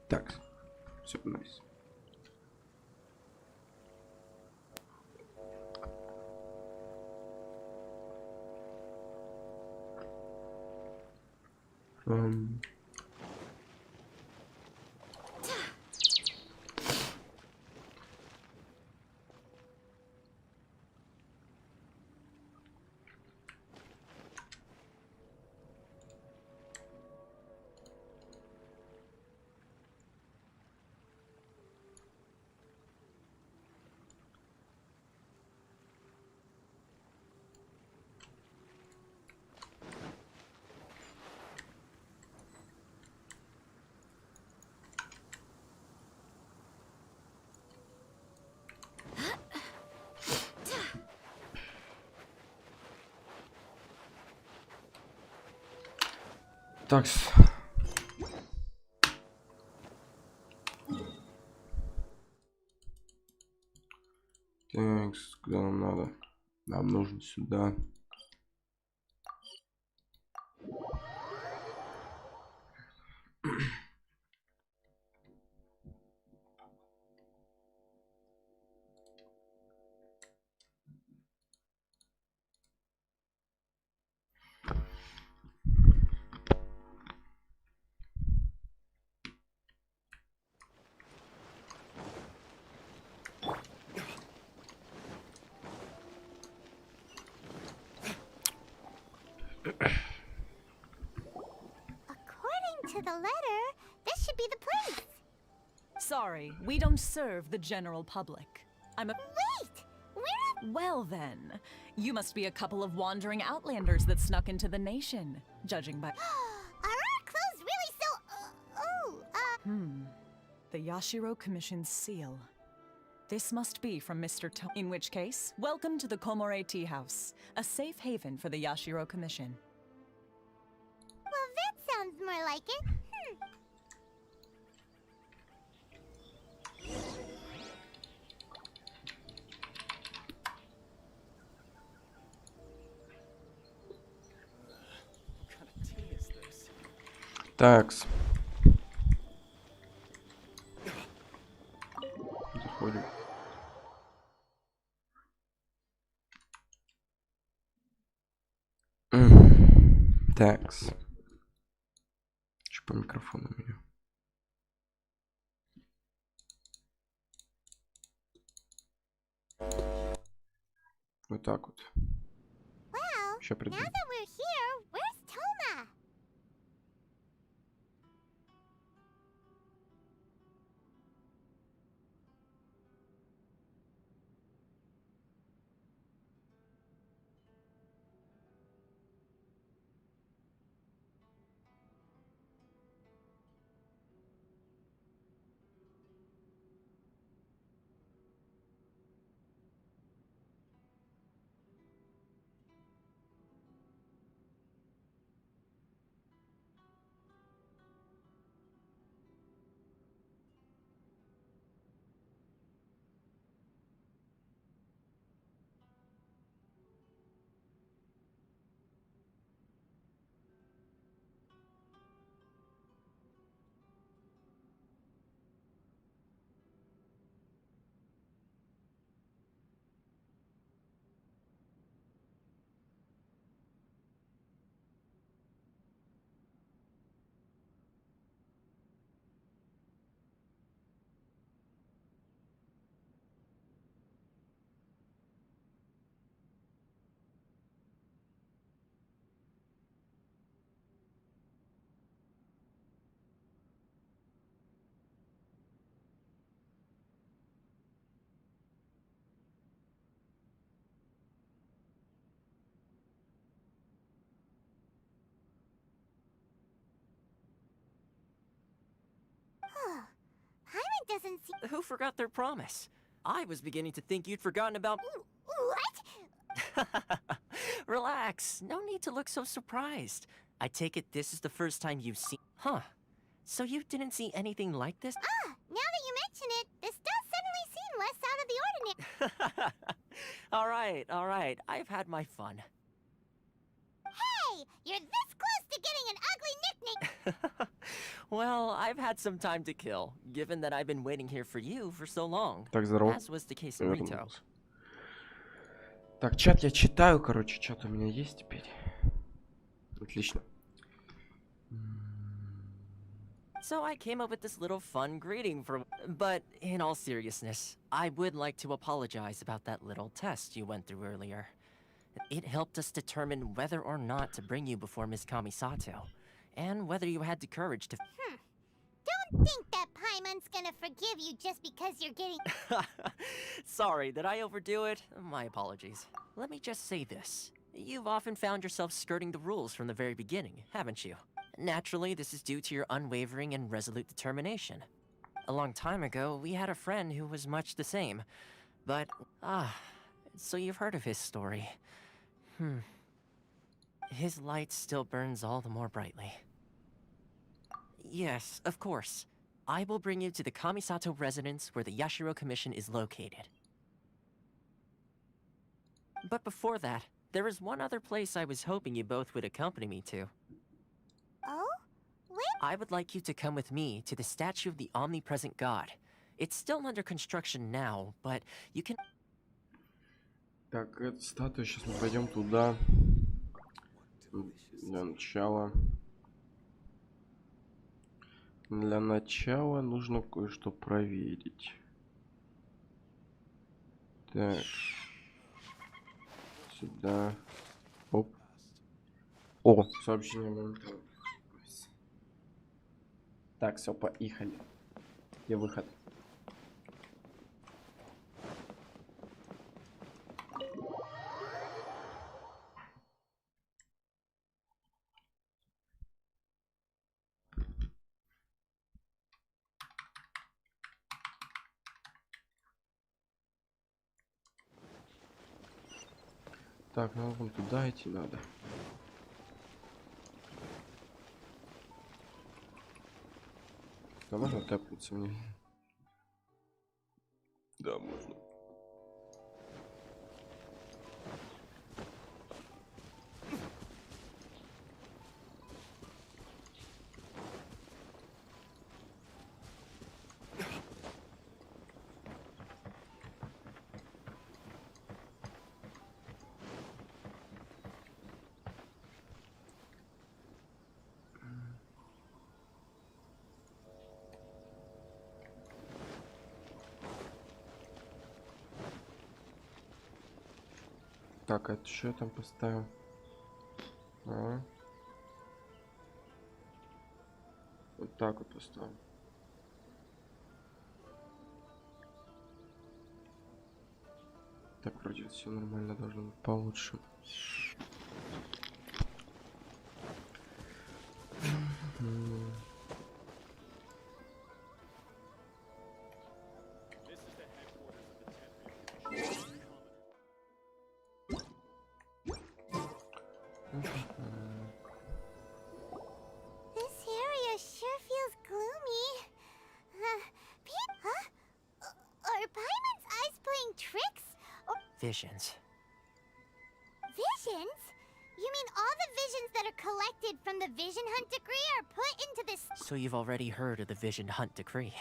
Так, все, найс. Так. Так, куда нам надо? Нам нужно сюда. To the letter, this should be the place. Sorry, we don't serve the general public. I'm a— Wait! We're not— Well then, you must be a couple of wandering outlanders that snuck into the nation, judging by— Are our clothes really so... the Yashiro Commission's seal. This must be from Mr. In which case, welcome to the Komore Tea House, a safe haven for the Yashiro Commission. Well, that sounds more like it. Такс. Заходим. Такс. Что по микрофону у меня? Вот так вот. Well, Сейчас now приду. that we're here, where's Toma? Paimon doesn't seem... Who forgot their promise? I was beginning to think you'd forgotten about— What? Relax. No need to look so surprised. I take it this is the first time you've seen. Huh. So you didn't see anything like this? Ah, now that you mention it, this does suddenly seem less out of the ordinary. All right. I've had my fun. Hey, you're this close to getting an ugly nickname. Well, I've had some time to kill, given that I've been waiting here for you for so long. Так, здорово. As was the case in Rito. Вернулся. Так, чат я читаю, короче, чат у меня есть теперь. Отлично. So I came up with this little fun greeting for... But in all seriousness, I would like to apologize about that little test you went through earlier. It helped us determine whether or not to bring you before Miss Kamisato, and whether you had the courage to... Don't think that Paimon's gonna forgive you just because you're getting... Sorry, did I overdo it? My apologies. Let me just say this. You've often found yourself skirting the rules from the very beginning, haven't you? Naturally, this is due to your unwavering and resolute determination. A long time ago, we had a friend who was much the same. But, so you've heard of his story. His light still burns all the more brightly. Yes, of course. I will bring you to the Kamisato residence where the Yashiro Commission is located. But before that, there is one other place I was hoping you both would accompany me to. Oh? Where? I would like you to come with me to the statue of the omnipresent god. It's still under construction now, but you can... Так, это статуя, сейчас мы пойдем туда. Для начала. Для начала нужно кое-что проверить. Так. Сюда. Оп. О, сообщение моментально. Так, все, поехали. Где выход? Так, ну вон туда идти надо. Да можно тэпнуться мне? Да, можно. Так, а это что я там поставил? Вот так вот поставил. Так, вроде все нормально должно быть получше. This area sure feels gloomy. Huh? Are Paimon's eyes playing tricks? Or Visions. visions? You mean all the visions that are collected from the Vision Hunt decree are put into this... So you've already heard of the Vision Hunt Decree.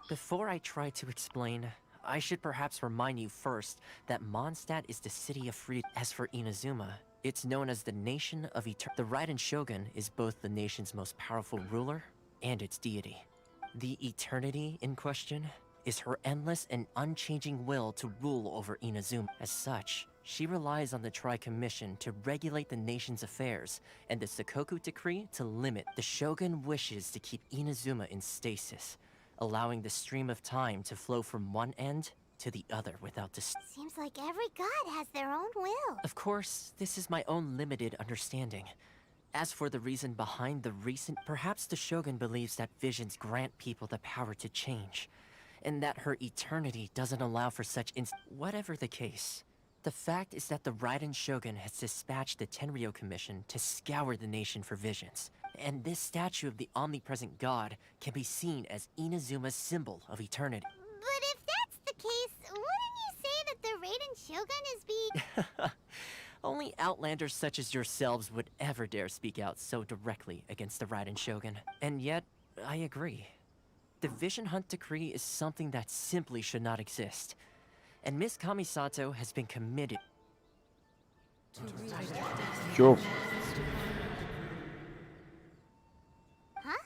Before I try to explain, I should perhaps remind you first that Mondstadt is the city of freedom. As for Inazuma, it's known as the Nation of Eternity. The Raiden Shogun is both the nation's most powerful ruler and its deity. The Eternity in question is her endless and unchanging will to rule over Inazuma. As such, she relies on the Tri-Commission to regulate the nation's affairs, and the Sakoku Decree to limit. The Shogun wishes to keep Inazuma in stasis, allowing the stream of time to flow from one end to the other without Seems like every god has their own will. Of course, this is my own limited understanding. As for the reason behind the recent, perhaps the Shogun believes that visions grant people the power to change. and that her eternity doesn't allow for such whatever the case. The fact is that the Raiden Shogun has dispatched the Tenryo Commission to scour the nation for visions. And this statue of the omnipresent god can be seen as Inazuma's symbol of eternity. But if that's the case, wouldn't you say that the Raiden Shogun is being... Only outlanders such as yourselves would ever dare speak out so directly against the Raiden Shogun. And yet, I agree. The Vision Hunt Decree is something that simply should not exist. And Miss Kamisato has been committed. Чё? Huh?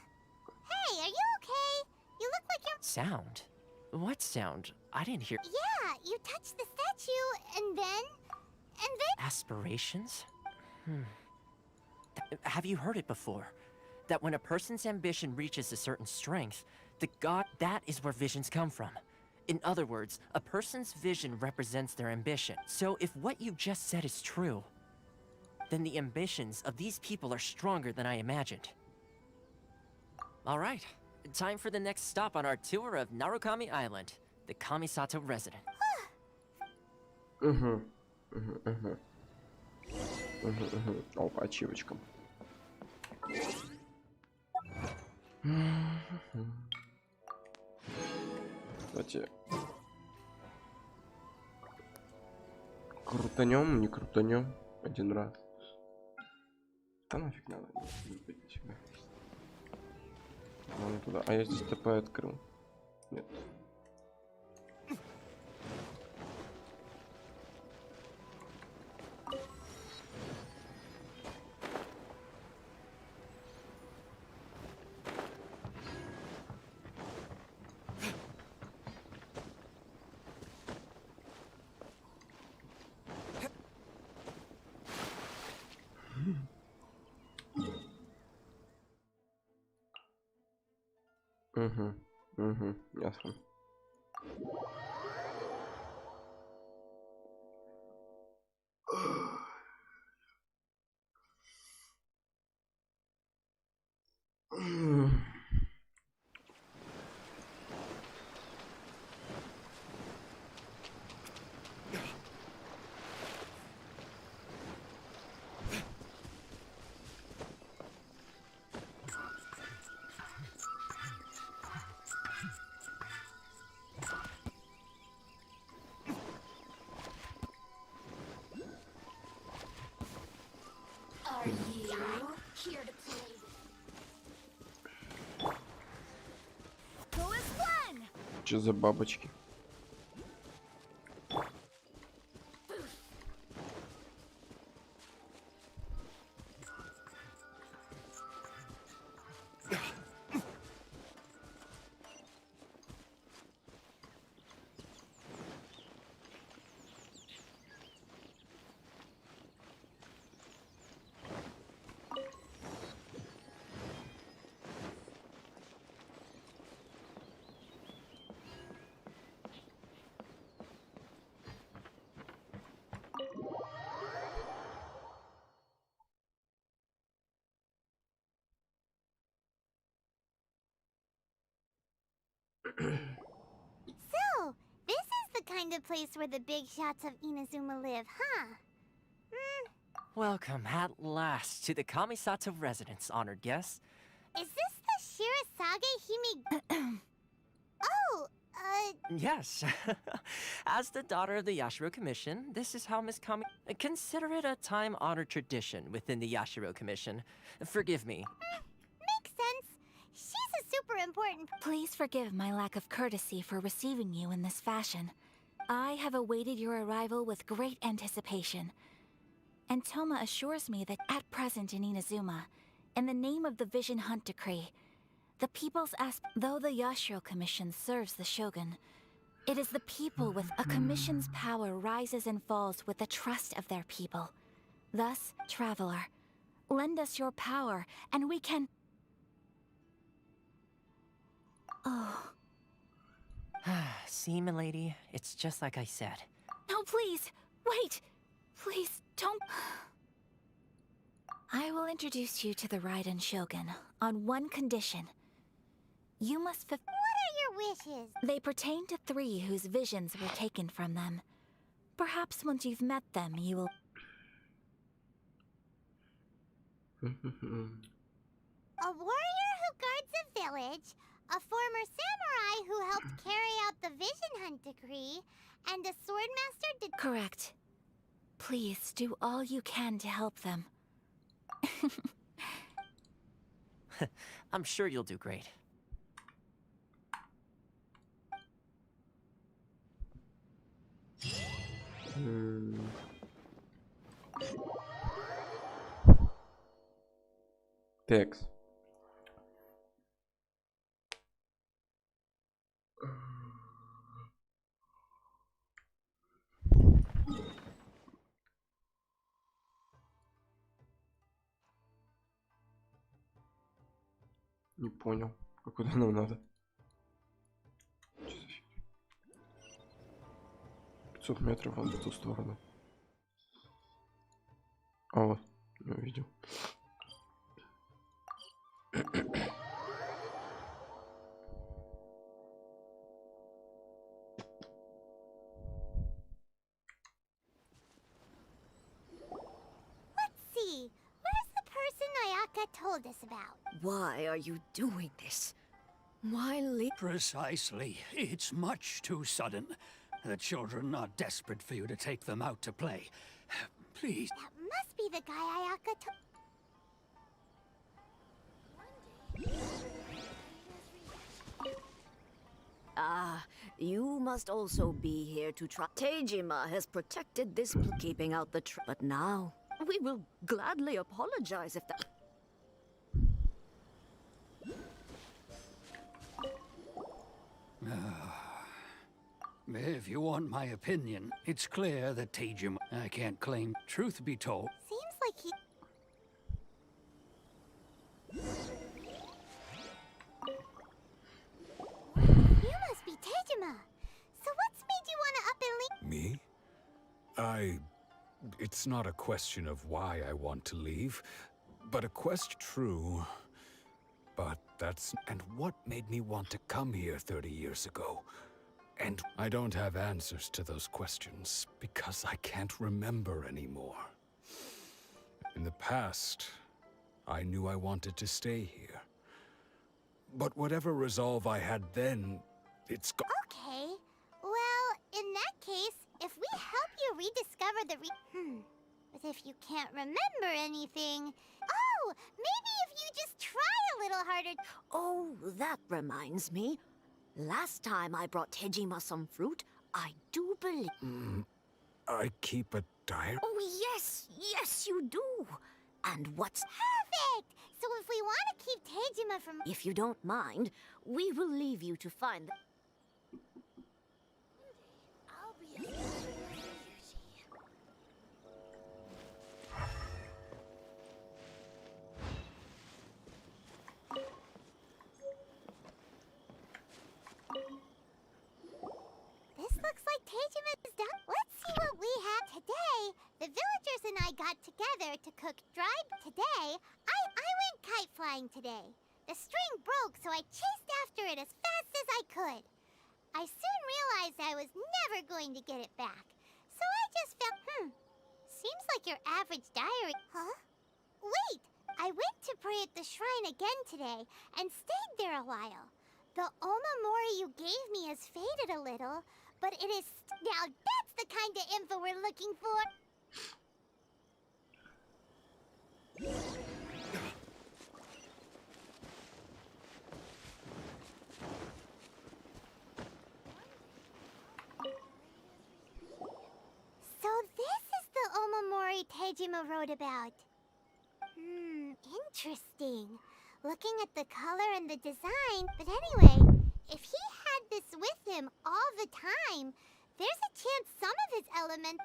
Hey, are you okay? You look like you're... Sound? What sound? I didn't hear. Yeah, you touched the statue, and then... Aspirations? Have you heard it before? That when a person's ambition reaches a certain strength, the god, that is where visions come from. In other words, a person's vision represents their ambition. So if what you just said is true, then the ambitions of these people are stronger than I imagined. All right, time for the next stop on our tour of Narukami Island, the Kamisato resident. О, по ачивочкам. Кстати, крутанем, не крутанем один раз. Да нафиг надо, не быть всегда. Ладно, туда. А я здесь ТП открыл. Нет. Ясно. Are you here to play? Who is one? Что за бабочки? So, this is the kind of place where the big shots of Inazuma live, huh? Welcome at last to the Kamisato residence, honored guests. Is this the Shirazage Hime... Oh, Yes. As the daughter of the Yashiro Commission, this is how Miss Kami... Consider it a time-honored tradition within the Yashiro Commission. Forgive me. makes sense. She's a super important... Please forgive my lack of courtesy for receiving you in this fashion. I have awaited your arrival with great anticipation. And Toma assures me that at present in Inazuma, in the name of the Vision Hunt Decree, the people's though the Yashiro Commission serves the Shogun, it is the people with a commission's power rises and falls with the trust of their people. Thus, traveler, lend us your power, and we can... Oh... See, milady, it's just like I said. No, please! Wait! Please, don't... I will introduce you to the Raiden Shogun on one condition. You must What are your wishes? They pertain to 3 whose visions were taken from them. Perhaps once you've met them, you will... A warrior who guards a village, a former samurai who helped carry out the Vision Hunt decree, and a swordmaster did... Correct. Please do all you can to help them. I'm sure you'll do great. Текст. Не понял, а куда нам надо? Что за фигня? 500 метров вон в ту сторону. А вот, я увидел. Let's see. Where's the person Ayaka told us about? Why are you doing this? Why leave? Precisely. It's much too sudden. The children are desperate for you to take them out to play. Please. That must be the guy Ayaka told... Ah, you must also be here to try. Tejima has protected this, keeping out the but now we will gladly apologize if that. If you want my opinion, it's clear that Tejima... I can't claim. Truth be told, Seems like he... You must be Tejima. So what's made you want to up and leave? Me? It's not a question of why I want to leave, but a question... True. But that's... And what made me want to come here 30 years ago? And I don't have answers to those questions, because I can't remember anymore. In the past, I knew I wanted to stay here. But whatever resolve I had then, it's gone. Okay. Well, in that case, if we help you rediscover the But if you can't remember anything... Oh! Maybe if you just try a little harder... Oh, that reminds me. Last time I brought Tejima some fruit, I do believe. I keep a diary. Oh yes, you do. And what's... Perfect! So if we want to keep Tejima from... If you don't mind, we will leave you to find the... I'll be a... This looks like Tejima's done. Let's see what we have today. The villagers and I got together to cook dried today. I went kite flying today. The string broke, so I chased after it as fast as I could. I soon realized I was never going to get it back. So I just felt, seems like your average diary. Huh? Wait! I went to pray at the shrine again today and stayed there a while. The omamori you gave me has faded a little, but it is... Now that's the kind of info we're looking for! So this is the omamori Tejima wrote about. Interesting. Looking at the color and the design. But anyway, if he had this with him all the time, there's a chance some of his elements...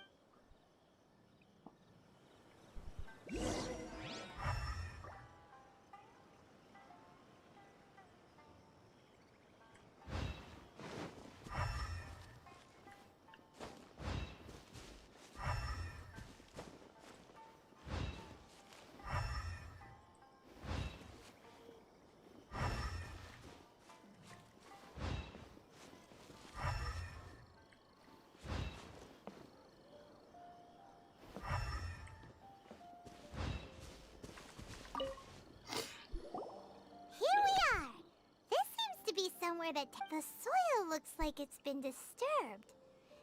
that the soil looks like it's been disturbed.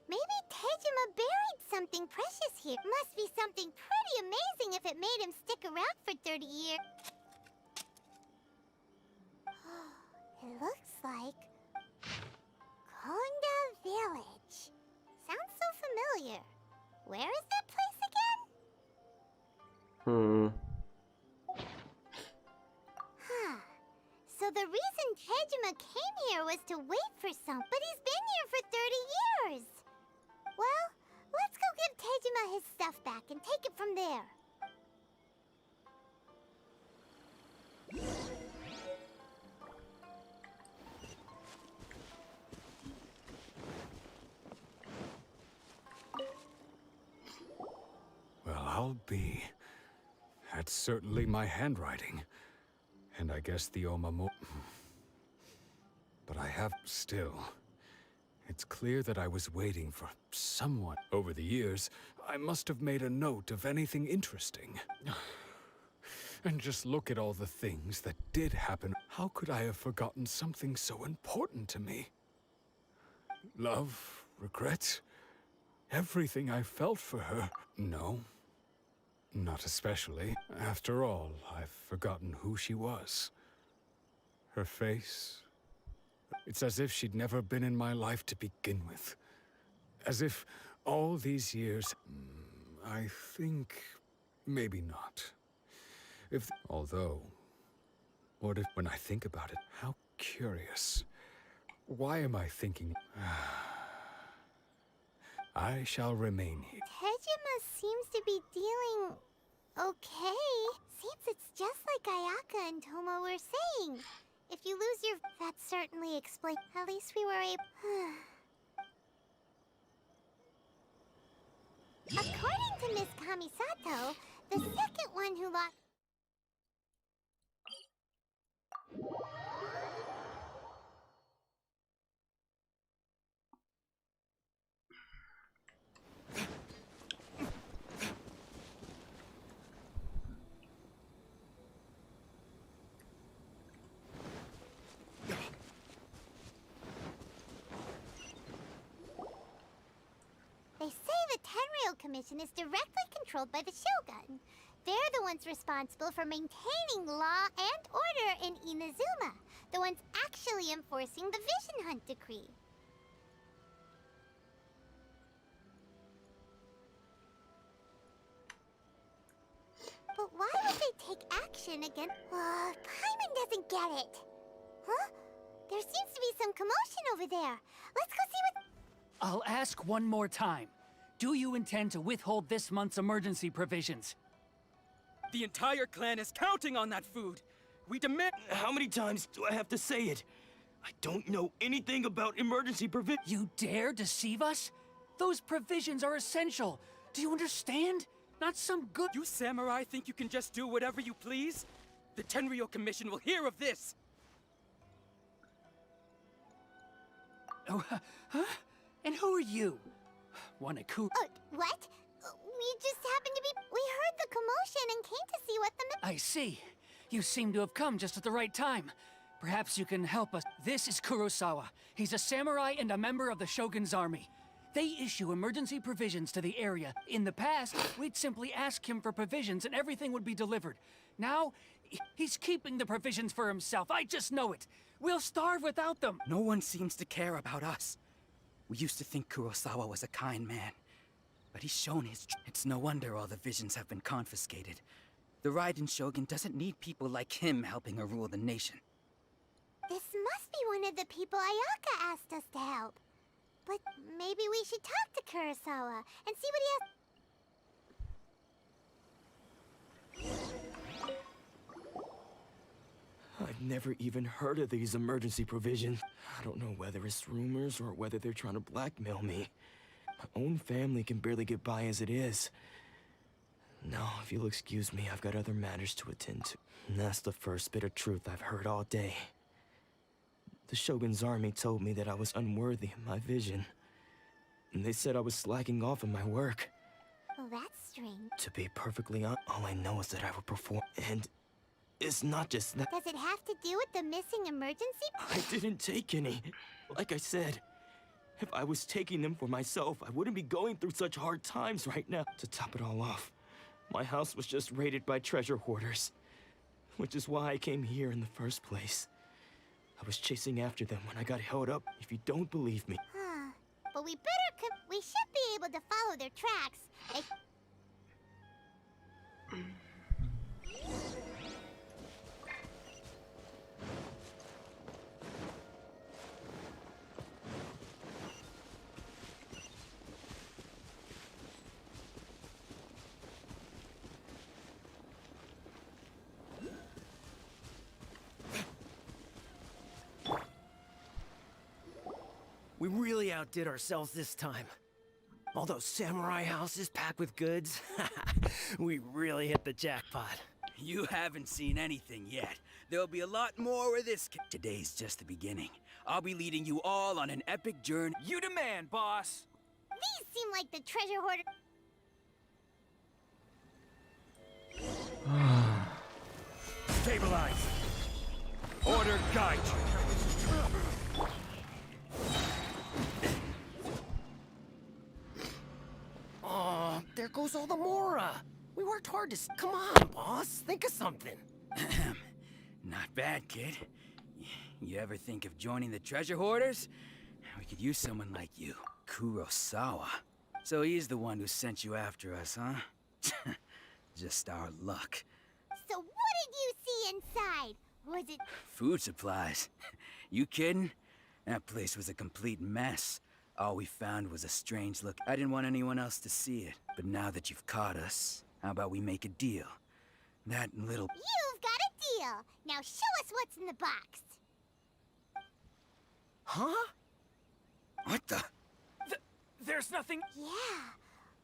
Maybe Tejima buried something precious here. Must be something pretty amazing if it made him stick around for 30 years. It looks like Konda Village. Sounds so familiar. Where is that place again? So the reason Tejima came here was to wait for some, but he's been here for 30 years. Well, let's go give Tejima his stuff back and take it from there. Well, I'll be. That's certainly my handwriting. And I guess the Omamo... But I have still. It's clear that I was waiting for someone. Over the years, I must have made a note of anything interesting. And just look at all the things that did happen. How could I have forgotten something so important to me? Love, regret, everything I felt for her. No, not especially. After all, I've forgotten who she was. Her face. It's as if she'd never been in my life to begin with. As if all these years... I think... maybe not. Although... what if, when I think about it, how curious. Why am I thinking... I shall remain here. Tejima seems to be dealing okay. Seems it's just like Ayaka and Toma were saying. If you lose your... that certainly explains... At least we were able... According to Miss Kamisato, the second one who lost... They say the Tenryou Commission is directly controlled by the Shogun. They're the ones responsible for maintaining law and order in Inazuma. The ones actually enforcing the Vision Hunt Decree. But why would they take action against... Paimon doesn't get it. Huh? There seems to be some commotion over there. Let's go see what... I'll ask one more time. Do you intend to withhold this month's emergency provisions? The entire clan is counting on that food. We demand... How many times do I have to say it? I don't know anything about emergency provisions. You dare deceive us? Those provisions are essential. Do you understand? Not some good... You samurai think you can just do whatever you please? The Tenryou Commission will hear of this. Oh, huh? And who are you? Wanaku... what? We just happened to be... We heard the commotion and came to see what the... I see. You seem to have come just at the right time. Perhaps you can help us. This is Kurosawa. He's a samurai and a member of the Shogun's army. They issue emergency provisions to the area. In the past, we'd simply ask him for provisions and everything would be delivered. Now, he's keeping the provisions for himself. I just know it. We'll starve without them. No one seems to care about us. We used to think Kurosawa was a kind man. But he's shown his... It's no wonder all the visions have been confiscated. The Raiden Shogun doesn't need people like him helping her rule the nation. This must be one of the people Ayaka asked us to help. But maybe we should talk to Kurosawa and see what he has... I've never even heard of these emergency provisions. I don't know whether it's rumors or whether they're trying to blackmail me. My own family can barely get by as it is. Now, if you'll excuse me, I've got other matters to attend to. And that's the first bit of truth I've heard all day. The Shogun's army told me that I was unworthy of my vision. And they said I was slacking off in my work. Well, that's strange. To be perfectly honest, all I know is that I will perform. And It's not just that. Does it have to do with the missing emergency? I didn't take any. Like I said, if I was taking them for myself, I wouldn't be going through such hard times right now. To top it all off, my house was just raided by treasure hoarders, which is why I came here in the first place. I was chasing after them when I got held up, if you don't believe me. Huh. But we better we should be able to follow their tracks. We really outdid ourselves this time. All those samurai houses packed with goods. We really hit the jackpot. You haven't seen anything yet. There'll be a lot more where this Today's just the beginning. I'll be leading you all on an epic journey. You demand, boss. These seem like the treasure hoarder. Stabilize. Order guide. Oh, there goes all the Mora. We worked hard to Come on, boss. Think of something. Not bad, kid. You ever think of joining the treasure hoarders? We could use someone like you. Kurosawa. So he's the one who sent you after us, huh? Just our luck. So what did you see inside? Was it Food supplies. You kidding? That place was a complete mess. All we found was a strange look. I didn't want anyone else to see it. But now that you've caught us, how about we make a deal? That little... You've got a deal. Now show us what's in the box. Huh? What the... There's nothing... Yeah.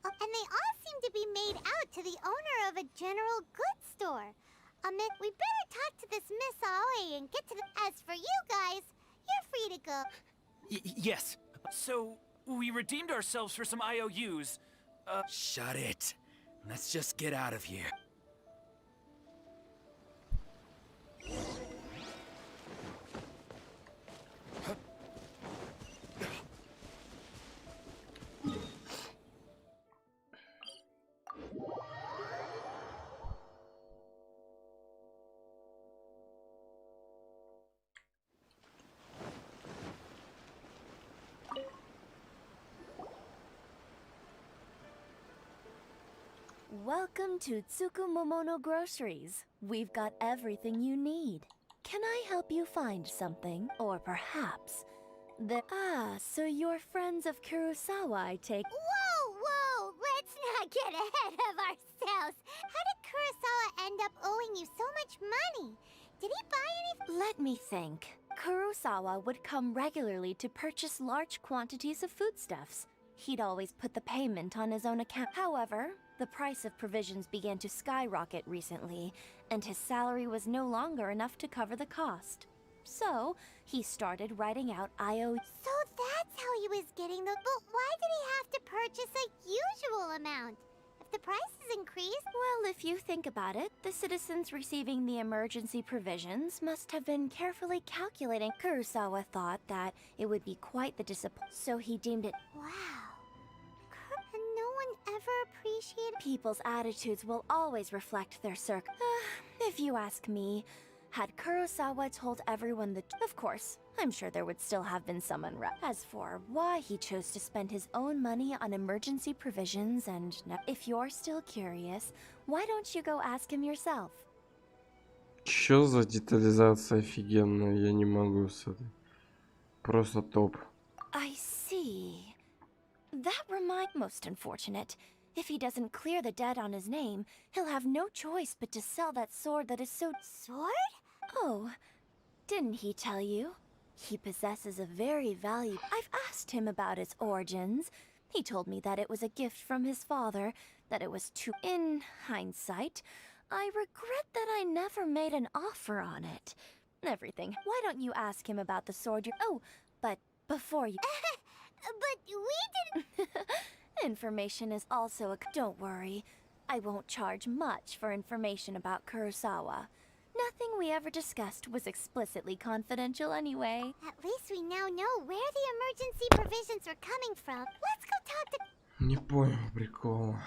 Oh, and they all seem to be made out to the owner of a general goods store. We better talk to this Miss Aoi and get to the... As for you guys, you're free to go. Yes. So, we redeemed ourselves for some IOUs. Shut it. Let's just get out of here. Welcome to Tsukumomono Groceries. We've got everything you need. Can I help you find something? Or perhaps... so you're friends of Kurosawa, I take... Whoa! Let's not get ahead of ourselves. How did Kurosawa end up owing you so much money? Did he buy anything? Let me think. Kurosawa would come regularly to purchase large quantities of foodstuffs. He'd always put the payment on his own account. However, the price of provisions began to skyrocket recently, and his salary was no longer enough to cover the cost. So, he started writing out IOUs. So that's how he was getting the... But why did he have to purchase a usual amount? If the prices increased... Well, if you think about it, the citizens receiving the emergency provisions must have been carefully calculating. Kurosawa thought that it would be quite the disappointment, so he deemed it... Wow. And no one ever appreciated... People's attitudes will always reflect their if you ask me, had Kurosawa told everyone the... Of course, I'm sure there would still have been some unrest. As for why he chose to spend his own money on emergency provisions and... If you're still curious, why don't you go ask him yourself? Чё за детализация офигенная, я не могу с этой. Просто топ. I see. That reminds... Most unfortunate. If he doesn't clear the debt on his name, he'll have no choice but to sell that sword that is so... Sword? Oh, didn't he tell you? He possesses a very valuable... I've asked him about its origins. He told me that it was a gift from his father, that it was too... In hindsight, I regret that I never made an offer on it. Everything. Why don't you ask him about the sword Oh, but before you... But we didn't... Information is also a... Don't worry. I won't charge much for information about Kurosawa. Nothing we ever discussed was explicitly confidential anyway. At least we now know where the emergency provisions were coming from. Let's go talk to... Не понял прикола.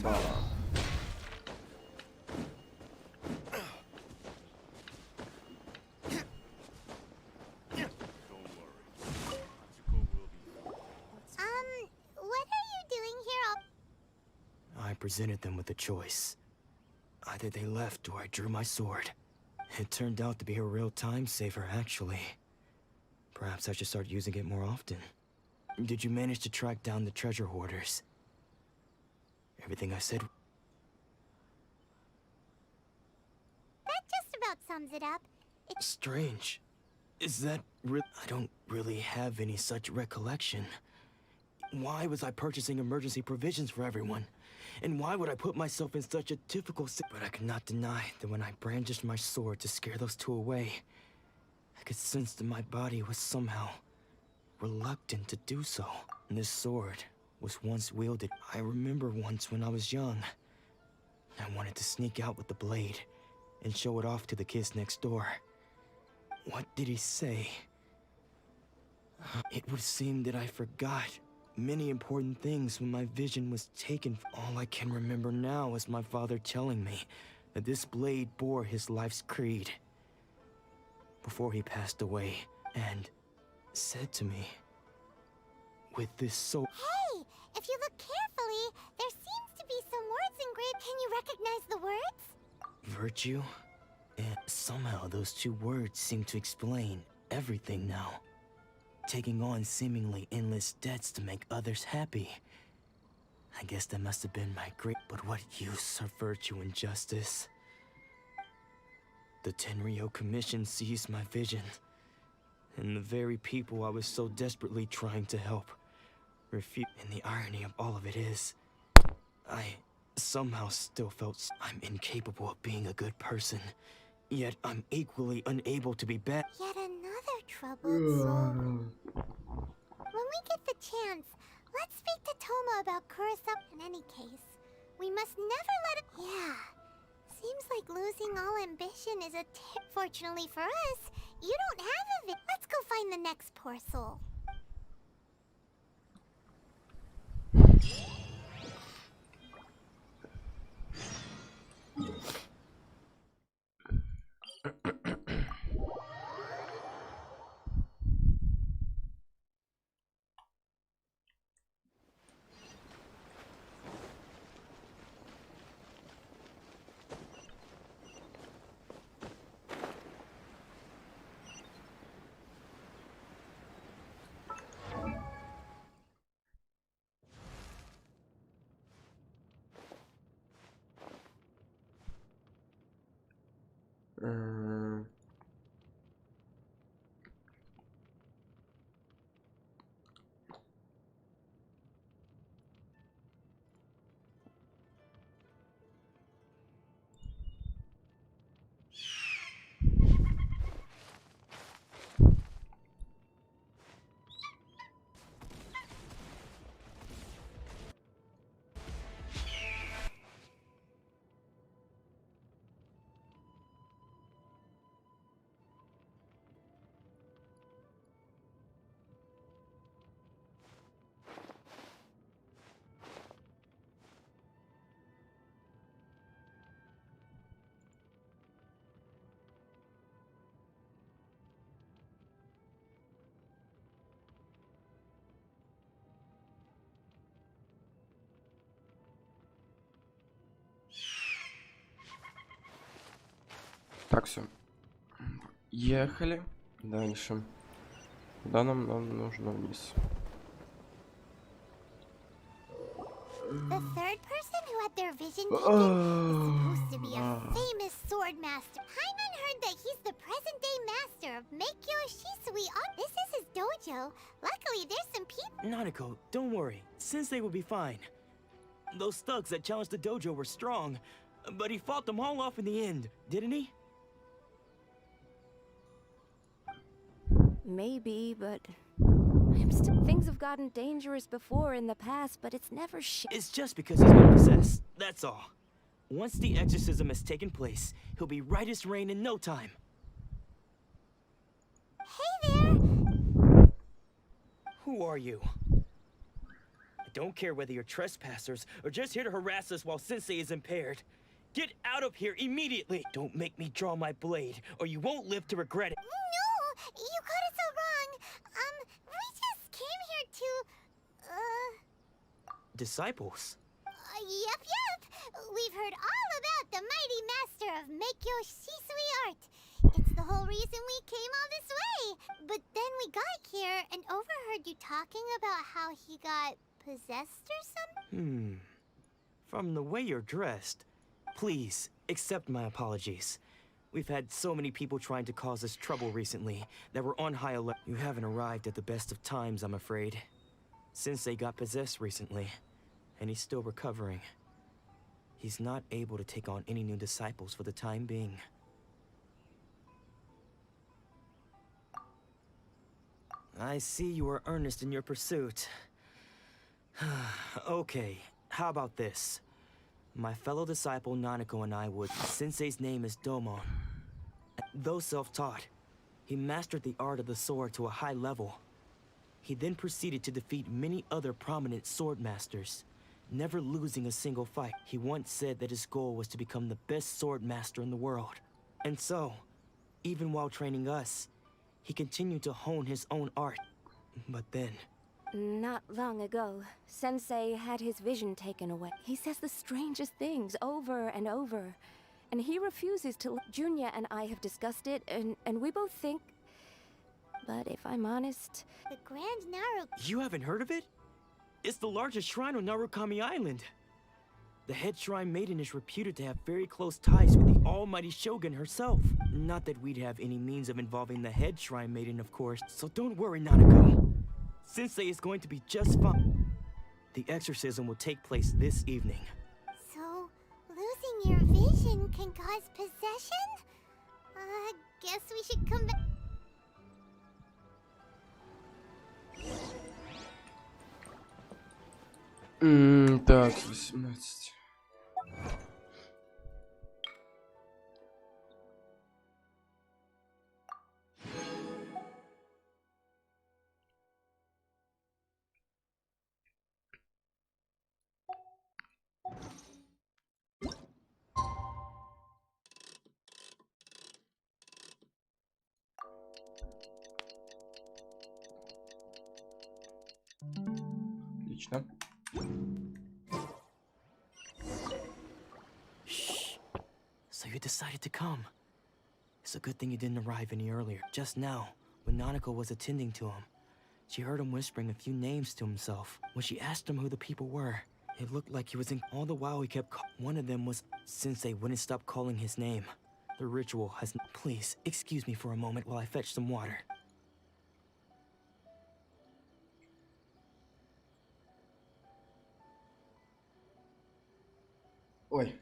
Да. What are you doing here? I presented them with a choice. Either they left or I drew my sword. It turned out to be a real time saver, actually. Perhaps I should start using it more often. Did you manage to track down the treasure hoarders? Everything I said... That just about sums it up. It's strange. Is that I don't really have any such recollection. Why was I purchasing emergency provisions for everyone? And why would I put myself in such a difficult But I could not deny that when I brandished my sword to scare those two away, I could sense that my body was somehow reluctant to do so. And this sword was once wielded. I remember once when I was young, I wanted to sneak out with the blade and show it off to the kids next door. What did he say? It would seem that I forgot many important things when my vision was taken. All I can remember now is my father telling me that this blade bore his life's creed before he passed away, and said to me, with this soul... Hey! If you look carefully, there seems to be some words engraved. Can you recognize the words? Virtue? And somehow those two words seem to explain everything now. Taking on seemingly endless debts to make others happy. I guess that must have been my great... But what use are virtue and justice? The Tenryo Commission seized my vision. And the very people I was so desperately trying to help refuse. And the irony of all of it is, I somehow still felt I'm incapable of being a good person. Yet I'm equally unable to be bad. Yet another troubled soul. When we get the chance, let's speak to Toma about Kurosawa. In any case, we must never let it... Yeah. Seems like losing all ambition is a tip. Fortunately for us, you don't have a Let's go find the next poor soul. Так, все. Ехали дальше. Куда нам нужно вниз? The third person who had their vision taken is supposed to be a famous sword master. Paimon heard that he's the present-day master of Meikyo Shisui. This is his dojo. Luckily, there's some people. Nanako, don't worry. Sensei will be fine. Those thugs that challenged the dojo were strong, but he fought them all off in the end, didn't he? Maybe, but things have gotten dangerous before in the past, but it's never It's just because he's been possessed, that's all. Once the exorcism has taken place, he'll be right as rain in no time. Hey there! Who are you? I don't care whether you're trespassers or just here to harass us while Sensei is impaired. Get out of here immediately! Don't make me draw my blade, or you won't live to regret it. No! You got it so wrong. We just came here to, Disciples? Yep. We've heard all about the mighty master of Meikyo Shisui art. It's the whole reason we came all this way. But then we got here and overheard you talking about how he got possessed or something? From the way you're dressed, please accept my apologies. We've had so many people trying to cause us trouble recently that we're on high alert. You haven't arrived at the best of times, I'm afraid. Sensei got possessed recently, and he's still recovering. He's not able to take on any new disciples for the time being. I see you are earnest in your pursuit. Okay, how about this? My fellow disciple Nanako and I would... Sensei's name is Domon. Though self-taught, he mastered the art of the sword to a high level. He then proceeded to defeat many other prominent sword masters, never losing a single fight. He once said that his goal was to become the best sword master in the world. And so, even while training us, he continued to hone his own art. But then... Not long ago, Sensei had his vision taken away. He says the strangest things over and over. And he refuses to... Junya and I have discussed it, and we both think... But if I'm honest... The Grand Naru... You haven't heard of it? It's the largest shrine on Narukami Island. The head shrine maiden is reputed to have very close ties with the almighty Shogun herself. Not that we'd have any means of involving the head shrine maiden, of course. So don't worry, Nanako. Sensei is going to be just fine. The exorcism will take place this evening. So, losing your vision can cause possession? Guess we should come back... Так, 18. Отлично. Shh. So you decided to come. It's a good thing you didn't arrive any earlier. Just now, when Nanako was attending to him, she heard him whispering a few names to himself. When she asked him who the people were, it looked like he was in... All the while he kept one of them was... Sensei wouldn't stop calling his name. The ritual has... Please, excuse me for a moment while I fetch some water. Ой.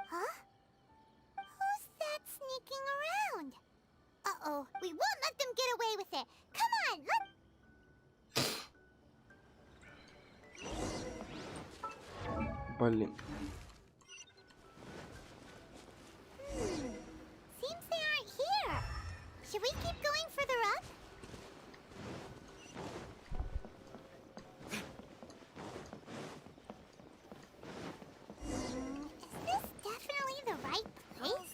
Huh? Who's that sneaking around? Uh-oh, we won't let them get away with it. Come on, Блин. Seems they aren't here. Should we keep going further up? Is this definitely the right place?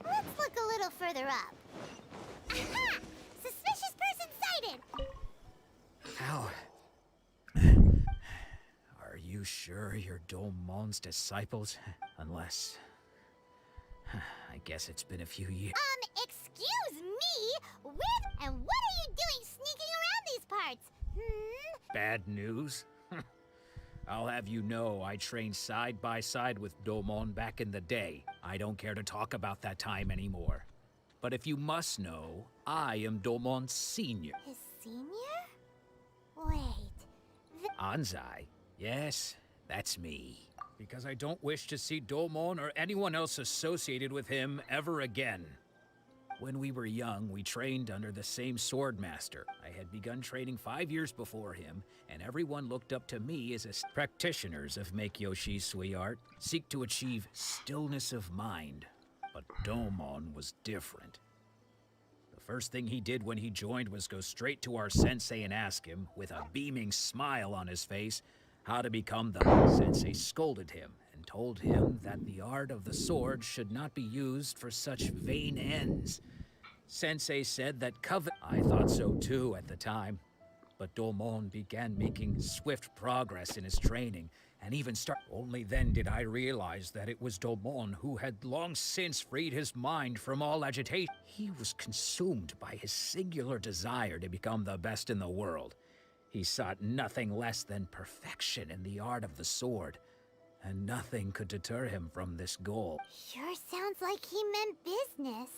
Let's look a little further up. Aha! Suspicious person sighted! How? Are you you sure you're Domon's disciples? Unless... I guess it's been a few years. Excuse me? And what are you doing sneaking around these parts? Bad news? I'll have you know I trained side by side with Domon back in the day. I don't care to talk about that time anymore. But if you must know, I am Domon's senior. His senior? Wait, Anzai? Yes, that's me. Because I don't wish to see Domon or anyone else associated with him ever again. When we were young, we trained under the same sword master. I had begun training 5 years before him, and everyone looked up to me as practitioners of Make Yoshi's Sui art seek to achieve stillness of mind. But Domon was different. The first thing he did when he joined was go straight to our sensei and ask him, with a beaming smile on his face, how to become the sensei scolded him and told him that the art of the sword should not be used for such vain ends. Sensei said that I thought so too at the time, but Domon began making swift progress in his training and even Only then did I realize that it was Domon who had long since freed his mind from all agitation. He was consumed by his singular desire to become the best in the world. He sought nothing less than perfection in the art of the sword, and nothing could deter him from this goal. sure sounds like he meant business.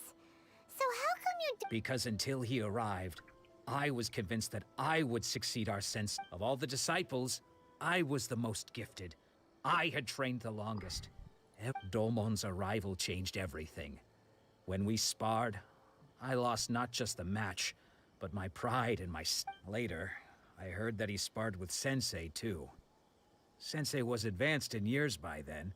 So how come you Because until he arrived, I was convinced that I would succeed our sense. Of all the disciples, I was the most gifted. I had trained the longest. Domon's arrival changed everything. When we sparred, I lost not just the match, but my pride and my... Later, I heard that he sparred with Sensei, too. Sensei was advanced in years by then,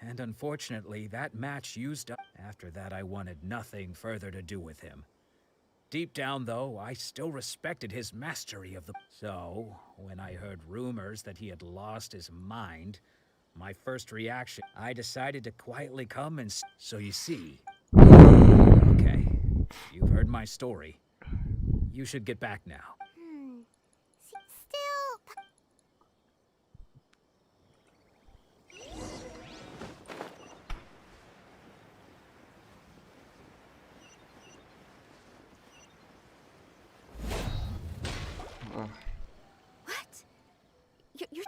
and unfortunately, that match used up. After that, I wanted nothing further to do with him. Deep down, though, I still respected his mastery of the... So, when I heard rumors that he had lost his mind, my first reaction, I decided to quietly come and... So you see... Okay, you've heard my story. You should get back now. Still...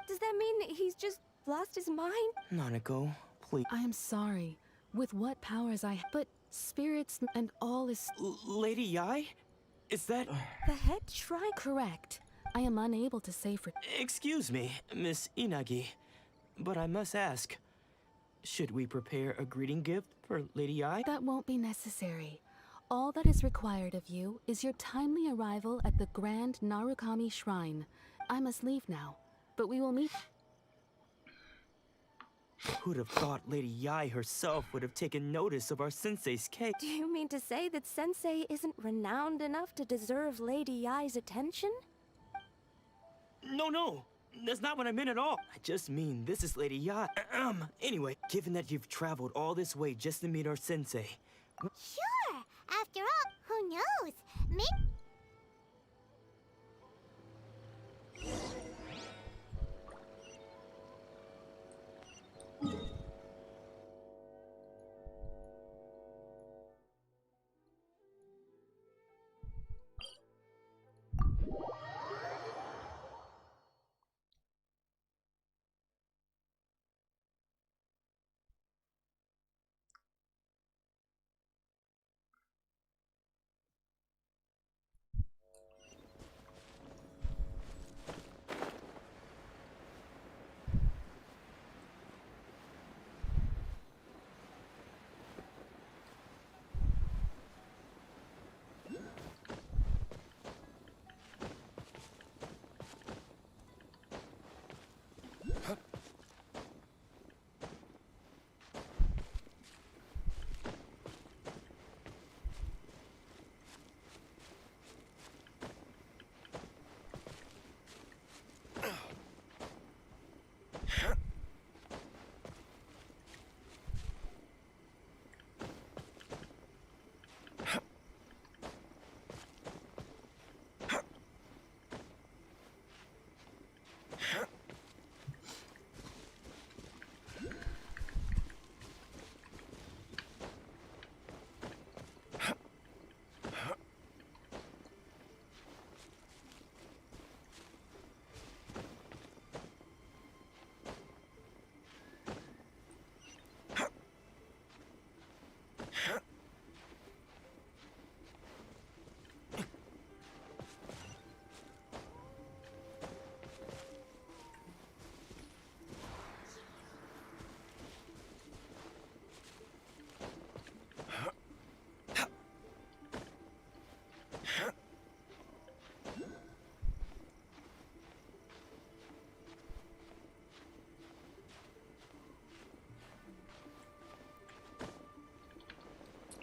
Does that mean he's just lost his mind? Nanako, please. I am sorry. With what powers I have, but spirits and all is... Lady Yai? Is that... The head shrine? Correct. I am unable to say for... Excuse me, Miss Inagi, but I must ask, should we prepare a greeting gift for Lady Yai? That won't be necessary. All that is required of you is your timely arrival at the Grand Narukami Shrine. I must leave now, but we will meet... Who'd have thought Lady Yai herself would have taken notice of our sensei's case? Do you mean to say that Sensei isn't renowned enough to deserve Lady Yai's attention? No, that's not what I meant at all. I just mean this is Lady Yai. Anyway, given that you've traveled all this way just to meet our sensei... Sure! After all, who knows? Maybe...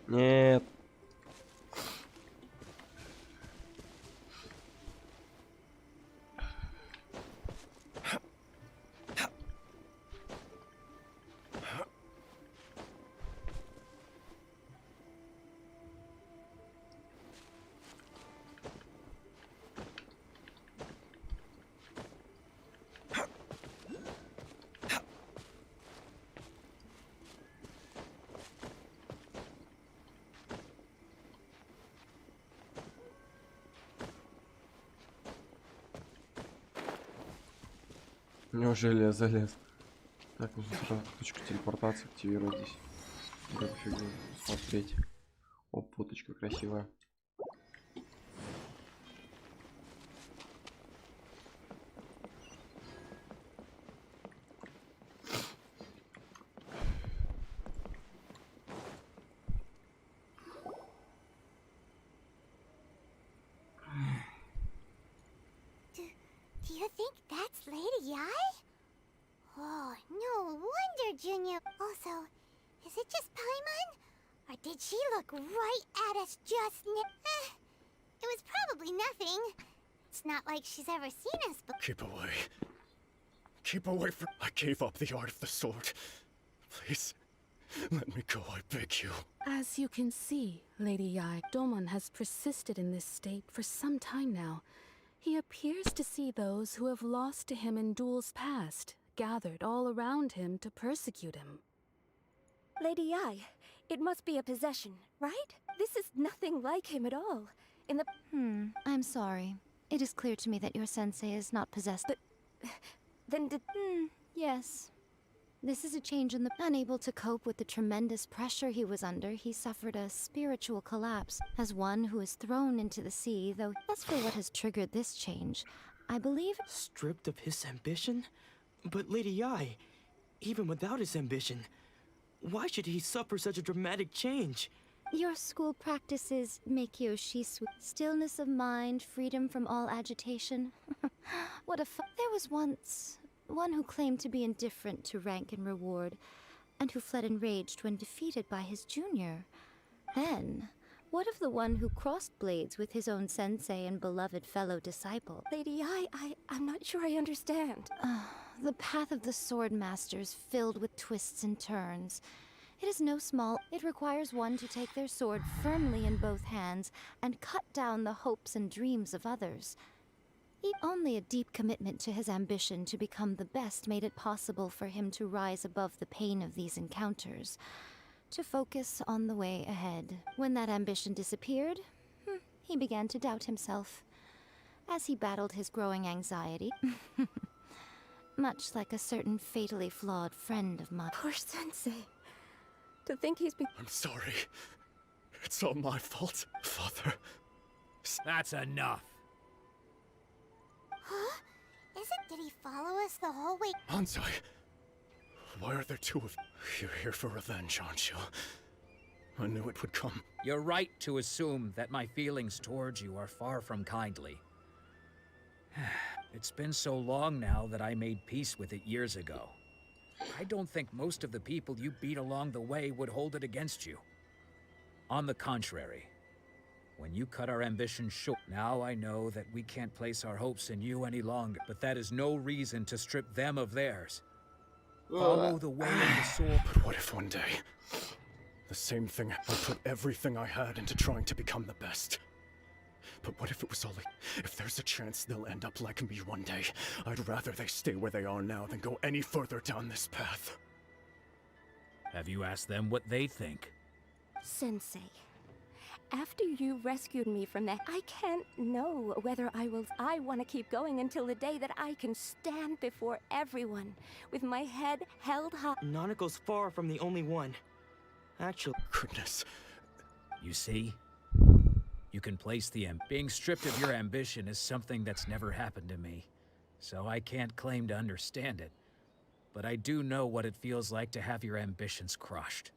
Нет. Неужели я залез? Так, нужно сразу точку телепортации активировать здесь. Как фигню смотреть. О, фоточка красивая. Do you think that's Lady Ai? Oh, no wonder, Junior. Also, is it just Paimon? Or did she look right at us just now? It was probably nothing. It's not like she's ever seen us before. Keep away. Keep away from... I gave up the art of the sword. Please, let me go, I beg you. As you can see, Lady Yai, Domon has persisted in this state for some time now. He appears to see those who have lost to him in duels past, gathered all around him to persecute him. Lady Yai, it must be a possession, right? This is nothing like him at all. In the... I'm sorry. It is clear to me that your sensei is not possessed. But... then did... Yes. This is a change in the... Unable to cope with the tremendous pressure he was under, he suffered a spiritual collapse. As one who is thrown into the sea, though as for what has triggered this change, I believe... Stripped of his ambition? But Lady Yai, even without his ambition, why should he suffer such a dramatic change? Your school practices make you stillness of mind, freedom from all agitation. What a There was once one who claimed to be indifferent to rank and reward, and who fled enraged when defeated by his junior. Then, what of the one who crossed blades with his own sensei and beloved fellow disciple? Lady Yai, I'm not sure I understand. The path of the sword master is filled with twists and turns. It is no small... It requires one to take their sword firmly in both hands and cut down the hopes and dreams of others. Only a deep commitment to his ambition to become the best made it possible for him to rise above the pain of these encounters, to focus on the way ahead. When that ambition disappeared, he began to doubt himself, as he battled his growing anxiety. Much like a certain fatally flawed friend of mine. Poor sensei. To think he's been... I'm sorry. It's all my fault, Father. That's enough. Huh? Did he follow us the whole way? Hansai, why are there two of you? You're here for revenge, aren't you? I knew it would come. You're right to assume that my feelings towards you are far from kindly. It's been so long now that I made peace with it years ago. I don't think most of the people you beat along the way would hold it against you. On the contrary, when you cut our ambition short, now I know that we can't place our hopes in you any longer, but that is no reason to strip them of theirs. Follow the way of the sword. But what if one day, the same thing, I put everything I had into trying to become the best? But what if it was only... If there's a chance they'll end up like me one day, I'd rather they stay where they are now than go any further down this path. Have you asked them what they think? Sensei, after you rescued me from that, I can't know whether I want to keep going until the day that I can stand before everyone with my head held high. Nanako's far from the only one. Actually... Goodness. You see? You can place the being stripped of your ambition is something that's never happened to me, so I can't claim to understand it. But I do know what it feels like to have your ambitions crushed.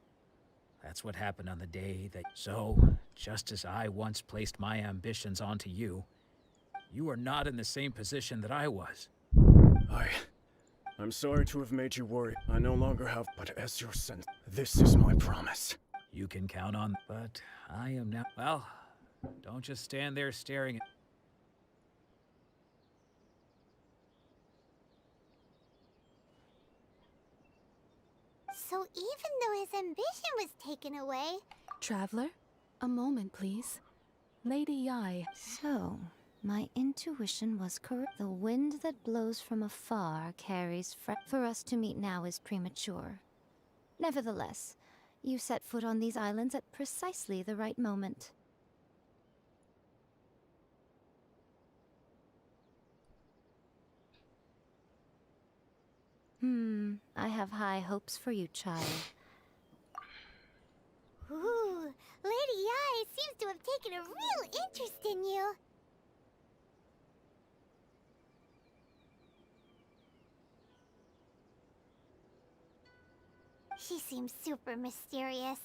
That's what happened on the day that... So, just as I once placed my ambitions onto you, you are not in the same position that I was. I'm sorry to have made you worry. I no longer have... But as your son, this is my promise. You can count on, but I am now. Well, don't just stand there staring at. So even though his ambition was taken away... Traveler, a moment, please. Lady Yai. So, my intuition was correct. The wind that blows from afar carries for us to meet now is premature. Nevertheless, you set foot on these islands at precisely the right moment. I have high hopes for you, child. Ooh, Lady Yai seems to have taken a real interest in you. She seems super mysterious.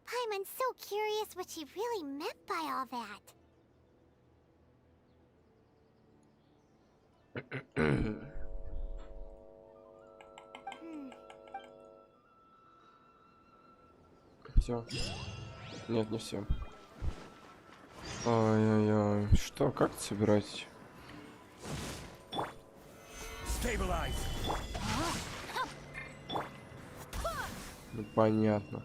Paimon's so curious what she really meant by all that. Все. Нет, не все. Ай-яй-яй. Что, как это собирать? Ну, понятно.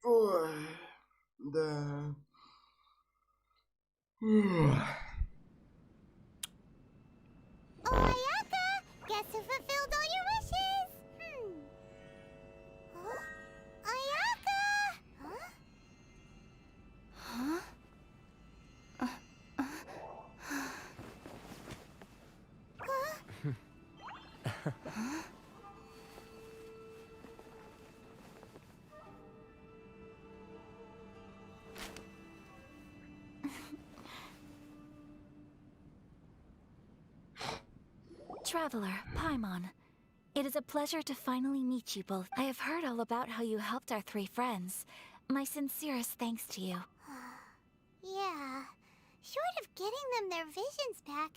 Ой, да. Ayaka, guess who fulfilled all your wishes? Huh? Ayaka! Huh? Huh? Traveler, Paimon. It is a pleasure to finally meet you both. I have heard all about how you helped our three friends. My sincerest thanks to you. Yeah. Short of getting them their visions back,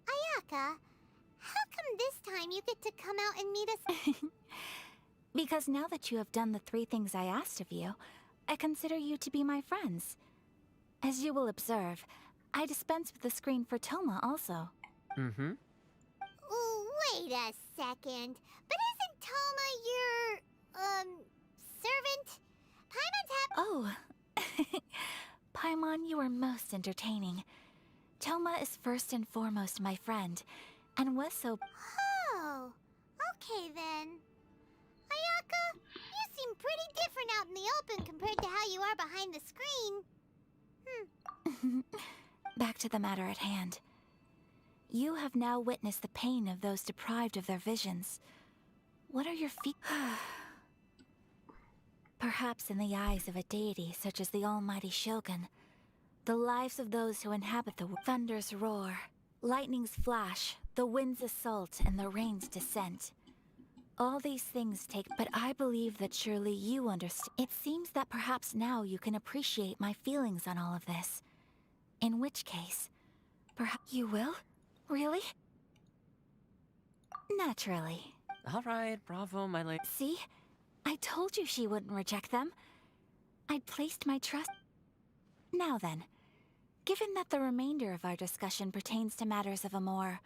Ayaka, how come this time you get to come out and meet us? Because now that you have done the three things I asked of you, I consider you to be my friends. As you will observe, I dispense with the screen for Toma also. Mm-hmm. Wait a second. But isn't Toma your, servant? Paimon's Oh. Paimon, you are most entertaining. Toma is first and foremost my friend, and was so... Oh, okay then. Ayaka, you seem pretty different out in the open compared to how you are behind the screen. Back to the matter at hand. You have now witnessed the pain of those deprived of their visions. What are your feet? Perhaps in the eyes of a deity such as the almighty Shogun, the lives of those who inhabit the thunder's roar, lightning's flash, the wind's assault, and the rain's descent. All these things take, but I believe that surely you understand. It seems that perhaps now you can appreciate my feelings on all of this. In which case, perhaps you will? Really? Naturally. All right, bravo, my lady. See? I told you she wouldn't reject them. I'd placed my trust. Now then, given that the remainder of our discussion pertains to matters of a more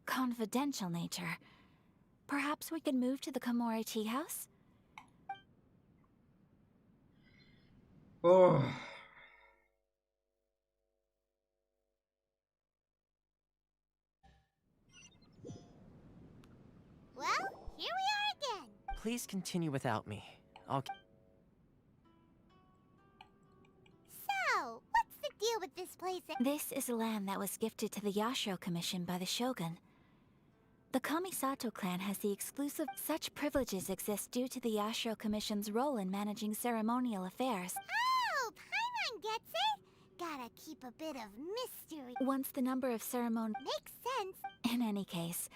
confidential nature, perhaps we could move to the Komore tea house? Oh. please continue without me. I'll... So, what's the deal with this place? This is land that was gifted to the Yashiro Commission by the Shogun. The Kamisato clan has the exclusive... Such privileges exist due to the Yashiro Commission's role in managing ceremonial affairs. Oh, Paimon gets it. Gotta keep a bit of mystery. Once the number of ceremony... Makes sense. In any case...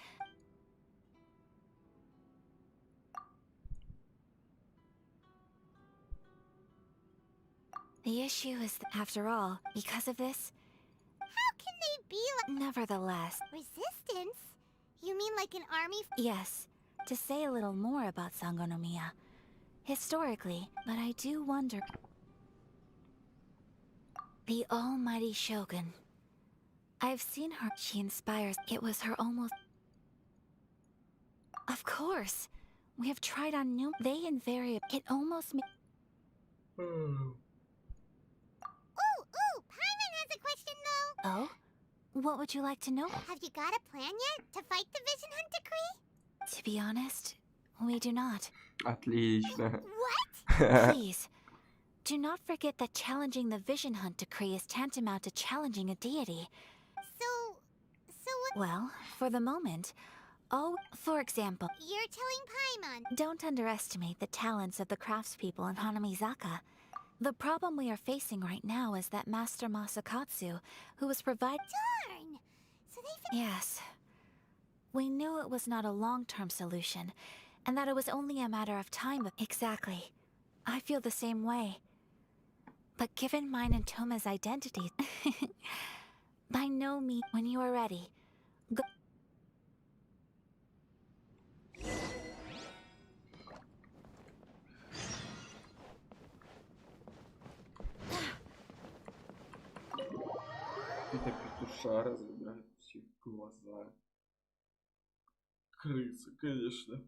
The issue is that, after all, because of this... How can they be like... Nevertheless... Resistance? You mean like an army? Yes. To say a little more about Sangonomiya. Historically, but I do wonder... The almighty Shogun. I've seen her. She inspires. It was her almost... Of course. We have tried on new... They invariably... It almost... Ooh, Paimon has a question though. Oh? What would you like to know? Have you got a plan yet to fight the Vision Hunt Decree? To be honest, we do not. Отлично. What? Please, do not forget that challenging the Vision Hunt Decree is tantamount to challenging a deity. So what? Well, for the moment, for example... You're telling Paimon. Don't underestimate the talents of the craftspeople in Hanamizaka. The problem we are facing right now is that Master Masakatsu, who was provided... Darn! So they... Yes. We knew it was not a long-term solution, and that it was only a matter of time. Exactly. I feel the same way. But given mine and Toma's identity... By no means... When you are ready, go... Это петушара забирает все глаза. Крыса, конечно.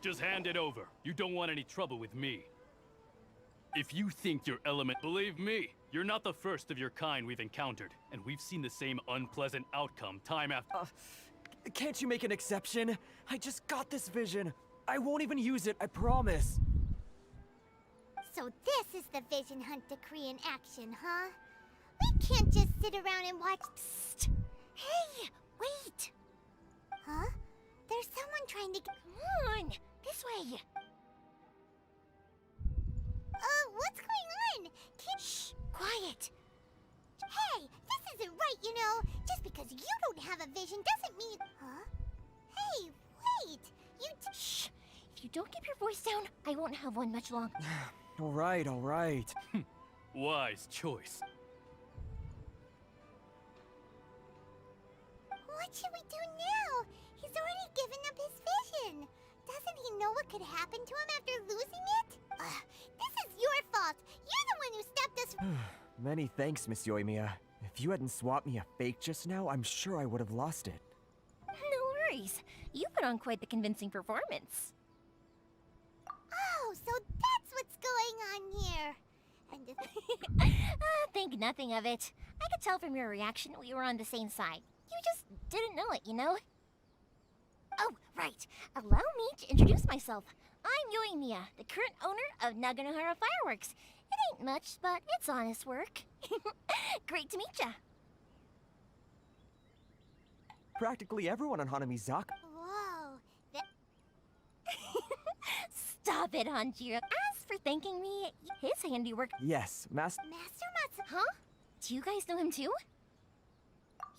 Just hand it over. You don't want any trouble with me. If you think your element... Believe me, you're not the first of your kind we've encountered, and we've seen the same unpleasant outcome time after... Can't you make an exception? I just got this vision. I won't even use it, I promise. So this is the Vision Hunt Decree in action, huh? We can't just sit around and watch... Psst! Hey, wait! Huh? There's someone trying to get... Come on! This way! What's going on? Shh! Quiet! Hey! This isn't right, you know! Just because you don't have a vision doesn't mean... Huh? Hey, wait! Shh! If you don't keep your voice down, I won't have one much longer. All right. Wise choice. What should we do now? He's already given up his vision. Doesn't he know what could happen to him after losing it? This is your fault. You're the one who stopped us from... Many thanks, Miss Yoimiya. If you hadn't swapped me a fake just now, I'm sure I would have lost it. No worries. You put on quite the convincing performance. Oh, so that's what's going on here. And think nothing of it. I could tell from your reaction we were on the same side. You just didn't know it, you know? Oh, right. Allow me to introduce myself. I'm Yoimiya, the current owner of Naganohara Fireworks. It ain't much, but it's honest work. Great to meet ya. Practically everyone on Hanamizaka. Whoa. Stop it, Hanjiro. As for thanking me, his handiwork. Yes, Master. Master Matsu. Huh? Do you guys know him too?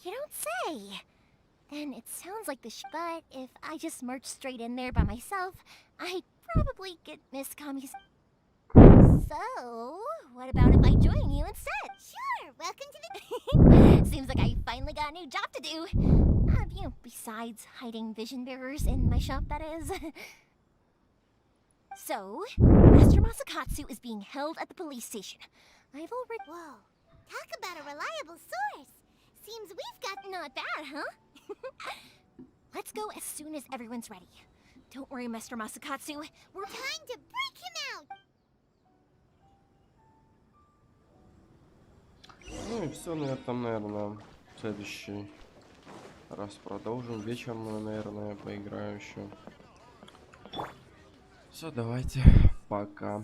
You don't say. Then it sounds like the but if I just marched straight in there by myself, I'd probably get Miss Kami's. So, what about if I join you instead? Sure, welcome to the... Seems like I finally got a new job to do. You know, besides hiding vision bearers in my shop, that is. So, Master Masakatsu is being held at the police station. I've already... Whoa, talk about a reliable source. Seems we've got... Not bad, huh? Let's go as soon as everyone's ready. Don't worry, Master Masakatsu. We're... Time to break him out! Ну и все, наверное, в следующий раз продолжим. Вечером, наверное, поиграю еще. Все, давайте, пока.